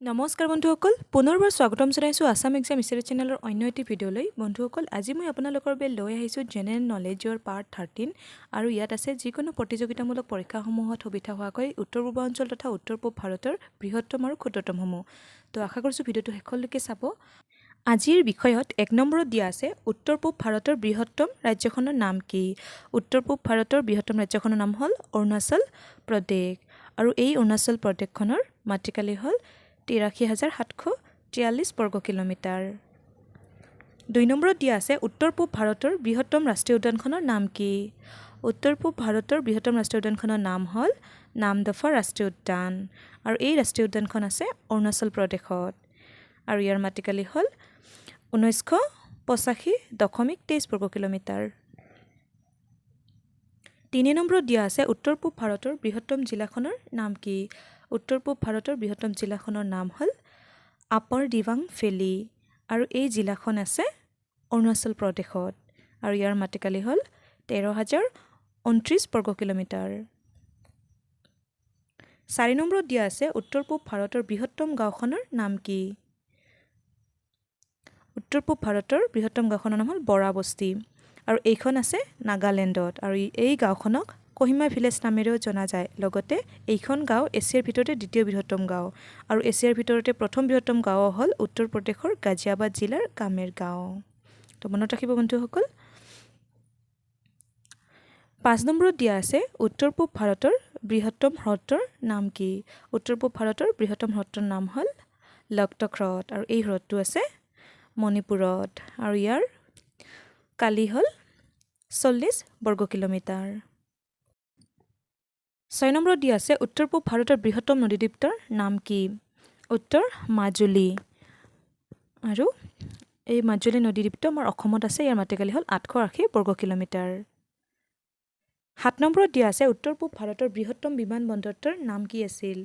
নমস্কাৰ বন্ধুসকল পুনৰবাৰ স্বাগতম জনাইছোঁ আসাম এক্সাম ষ্টাডি চেনেলৰ অন্য এটি ভিডিঅ'লৈ বন্ধুসকল আজি মই আপোনালোকৰ বাবে লৈ আহিছোঁ জেনেৰেল নলেজৰ পাৰ্ট 13 আৰু ইয়াত আছে যিকোনো প্ৰতিযোগিতামূলক পৰীক্ষাসমূহত সুবিধা হোৱাকৈ উত্তৰ পূৰ্বাঞ্চল তথা উত্তৰ পূব ভাৰতৰ বৃহত্তম আৰু ক্ষুদ্ৰতমসমূহ তো আশা কৰিছোঁ ভিডিঅ'টো শেষলৈকে চাব আজিৰ বিষয়ত 1 নম্বৰত দিয়া আছে উত্তৰ পূব ভাৰতৰ বৃহত্তম ৰাজ্যখনৰ নাম কি উত্তৰ পূব ভাৰতৰ বৃহত্তম ৰাজ্যখনৰ নাম হ'ল অৰুণাচল প্ৰদেশ আৰু এই অৰুণাচল প্ৰদেশখনৰ মাটিকালি হ'ল ৮৩,৭৪৩ বৰ্গ কিলোমিটাৰ 2 নম্বৰত দিয়া আছে উত্তৰ পূব ভাৰতৰ বৃহত্তম ৰাষ্ট্ৰীয় উদ্যানখনৰ নাম কি উত্তৰ পূব ভাৰতৰ বৃহত্তম ৰাষ্ট্ৰীয় উদ্যানখনৰ নাম হ'ল নামদফা ৰাষ্ট্ৰীয় উদ্যান আৰু এই ৰাষ্ট্ৰীয় উদ্যানখন আছে অৰুণাচল প্ৰদেশত আৰু ইয়াৰ মাটিকালি হ'ল ১৯৮৫.২৩ বৰ্গ কিলোমিটাৰ 3 নম্বৰত দিয়া আছে উত্তৰ পূব ভাৰতৰ বৃহত্তম জিলাখনৰ নাম কি উত্তৰ পূব ভাৰতৰ বৃহত্তম জিলাখনৰ নাম হ'ল আপাৰ দিবাং ভেলী আৰু এই জিলাখন আছে অৰুণাচল প্ৰদেশত আৰু ইয়াৰ মাটিকালি হ'ল ১৩,০২৯ বৰ্গ কিলোমিটাৰ 4 নম্বৰত দিয়া আছে উত্তৰ পূব ভাৰতৰ বৃহত্তম গাঁওখনৰ নাম কি উত্তৰ পূব ভাৰতৰ বৃহত্তম গাঁওখনৰ নাম হ'ল বৰাবস্তি আৰু এইখন আছে নাগালেণ্ডত আৰু এই গাঁওখনক কহিমা ভিলেজ নামেৰেও জনা যায় লগতে এইখন গাঁও এছিয়াৰ ভিতৰতে দ্বিতীয় বৃহত্তম গাঁও আৰু এছিয়াৰ ভিতৰতে প্ৰথম বৃহত্তম গাঁও হ'ল উত্তৰ প্ৰদেশৰ গাজিয়াবাদ জিলাৰ কামেৰ গাঁও তো মনত ৰাখিব বন্ধুসকল 5 নম্বৰত দিয়া আছে উত্তৰ পূব ভাৰতৰ বৃহত্তম হ্ৰদৰ নাম কি উত্তৰ পূব ভাৰতৰ বৃহত্তম হ্ৰদৰ নাম হ'ল লকটক হ্ৰদ আৰু এই হ্ৰদটো আছে মণিপুৰত আৰু ইয়াৰ কালি হ'ল 40 বৰ্গ কিলোমিটাৰ 6 নম্বৰত দিয়া আছে উত্তৰ পূব ভাৰতৰ বৃহত্তম নদীদ্বীপৰ নাম কি উত্তৰ মাজুলী আৰু এই মাজুলী নদীদ্বীপটো আমাৰ অসমত আছে ইয়াৰ মাটিকালি হ'ল 880 বৰ্গ কিলোমিটাৰ 7 নম্বৰত দিয়া আছে উত্তৰ পূব ভাৰতৰ বৃহত্তম বিমানবন্দৰটোৰ নাম কি আছিল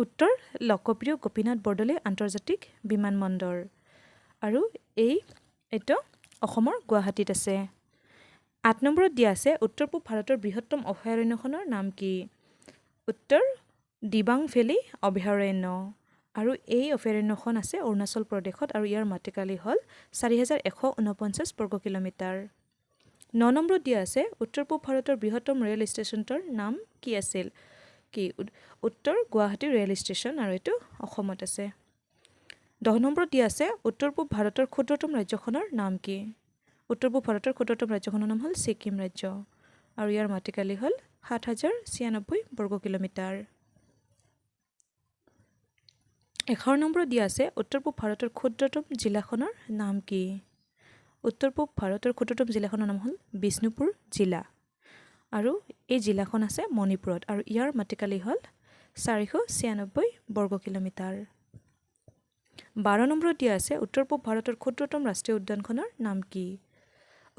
উত্তৰ লোকপ্ৰিয় গোপীনাথ বৰদলৈ আন্তৰ্জাতিক বিমানবন্দৰ আৰু এইটো অসমৰ গুৱাহাটীত আছে 8 নম্বৰত দিয়া আছে উত্তৰ পূব ভাৰতৰ বৃহত্তম অভয়াৰণ্যখনৰ নাম কি উত্তৰ দিবাং ভেলী অভয়াৰণ্য আৰু এই অভয়াৰণ্যখন আছে অৰুণাচল প্ৰদেশত আৰু ইয়াৰ মাটিকালি হ'ল ৪,১৪৯ বৰ্গ কিলোমিটাৰ 9 নম্বৰত দিয়া আছে উত্তৰ পূব ভাৰতৰ বৃহত্তম ৰেল ষ্টেচনটোৰ নাম কি আছিল কি উত্তৰ গুৱাহাটী ৰেল ষ্টেচন আৰু এইটো অসমত আছে 10 নম্বৰত দিয়া আছে উত্তৰ পূব ভাৰতৰ ক্ষুদ্ৰতম ৰাজ্যখনৰ নাম কি উত্তৰ পূব ভাৰতৰ ক্ষুদ্ৰতম ৰাজ্যখনৰ নাম হ'ল ছিকিম ৰাজ্য আৰু ইয়াৰ মাটিকালি হ'ল ৭,০৯৬ বৰ্গ কিলোমিটাৰ 11 নম্বৰত দিয়া আছে উত্তৰ পূব ভাৰতৰ ক্ষুদ্ৰতম জিলাখনৰ নাম কি উত্তৰ পূব ভাৰতৰ ক্ষুদ্ৰতম জিলাখনৰ নাম হ'ল বিষ্ণুপুৰ জিলা আৰু এই জিলাখন আছে মণিপুৰত আৰু ইয়াৰ মাটিকালি হ'ল ৪৯৬ বৰ্গ কিলোমিটাৰ 12 নম্বৰত দিয়া আছে উত্তৰ পূব ভাৰতৰ ক্ষুদ্ৰতম ৰাষ্ট্ৰীয় উদ্যানখনৰ নাম কি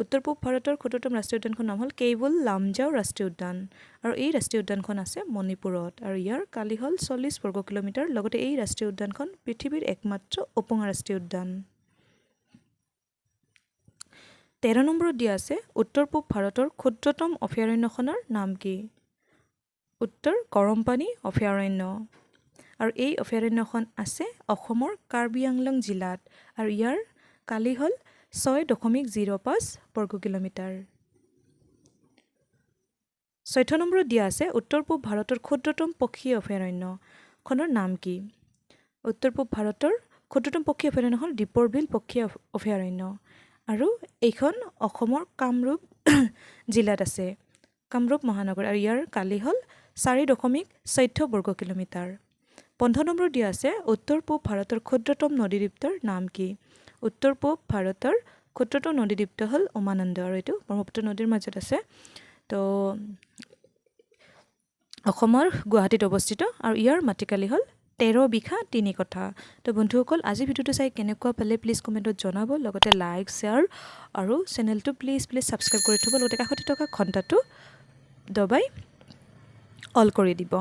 উত্তৰ পূব ভাৰতৰ ক্ষুদ্ৰতম ৰাষ্ট্ৰীয় উদ্যানখনৰ নাম হ'ল কেইবুল লামজাও ৰাষ্ট্ৰীয় উদ্যান আৰু এই ৰাষ্ট্ৰীয় উদ্যানখন আছে মণিপুৰত আৰু ইয়াৰ কালি হ'ল 40 বৰ্গ কিলোমিটাৰ লগতে এই ৰাষ্ট্ৰীয় উদ্যানখন পৃথিৱীৰ একমাত্ৰ উপঙা ৰাষ্ট্ৰীয় উদ্যান 13 নম্বৰত দিয়া আছে উত্তৰ পূব ভাৰতৰ ক্ষুদ্ৰতম অভয়াৰণ্যখনৰ নাম কি উত্তৰ গৰমপানী অভয়াৰণ্য আৰু এই অভয়াৰণ্যখন আছে অসমৰ কাৰ্বি আংলং জিলাত আৰু ইয়াৰ কালি হ'ল 6.05 বৰ্গ কিলোমিটাৰ 14 নম্বৰত দিয়া আছে উত্তৰ পূব ভাৰতৰ ক্ষুদ্ৰতম পক্ষী অভয়াৰণ্যখনৰ নাম কি উত্তৰ পূব ভাৰতৰ ক্ষুদ্ৰতম পক্ষী অভয়াৰণ্য হ'ল দীপৰ বিল পক্ষী অভয়াৰণ্য আৰু এইখন অসমৰ কামৰূপ জিলাত আছে কামৰূপ মহানগৰ আৰু ইয়াৰ কালি হ'ল 4.14 বৰ্গ কিলোমিটাৰ 15 নম্বৰ দিয়া আছে উত্তৰ পূব ভাৰতৰ ক্ষুদ্ৰতম নদীদ্বীপৰ নাম কি উত্তৰ পূব ভাৰতৰ ক্ষুদ্ৰতম নদীদ্বীপটো হ'ল উমানন্দ আৰু এইটো ব্ৰহ্মপুত্ৰ নদীৰ মাজত আছে তো অসমৰ গুৱাহাটীত অৱস্থিত আৰু ইয়াৰ মাটিকালি হ'ল 13 বিঘা 3 কঠা তো বন্ধুসকল আজি ভিডিঅ'টো চাই কেনেকুৱা পালে প্লিজ কমেণ্টত জনাব লগতে লাইক শ্বেয়াৰ আৰু চেনেলটো প্লিজ ছাবস্ক্ৰাইব কৰি থ'ব লগতে কাষতে থকা ঘণ্টাটো দবাই অল কৰি দিব